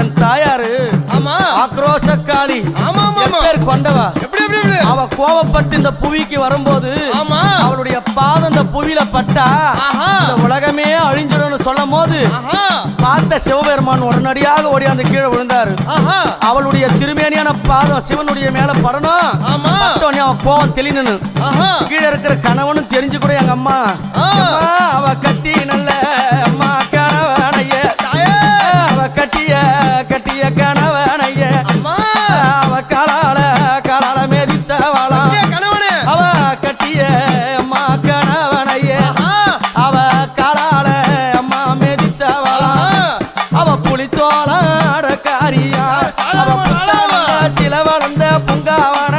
என் தாயாரு ஆக்ரோஷக்காளி பேர் கொண்டவா. அவ கோபப்பட்டு இந்த புவிக்கு வரும்போது அவளுடைய பாதம் இந்த புவியில பட்டா இந்த உலகமே அழிஞ்சிடும் சொல்லும் போது பார்த்த சிவபெருமான் உடனடியாக ஓடி அந்த கீழே விழுந்தாரு. அவளுடைய திருமேனியான பாதம் சிவனுடைய மேல படணும். அவன் கோபம் தெளினு கீழே இருக்கிற கணவனும் தெரிஞ்சு கூட எங்க அம்மா அவ கட்டி நல்ல அம்மா கணவனைய அவ கட்டிய கட்டிய கணவனைய அவ காலால காலால மேதித்தவளா அவ கட்டிய அம்மா கணவனைய அவ காலால அம்மா மேதித்தவளா அவ புலித்தோளாட காரியா அவ சில வளர்ந்த பூங்காவன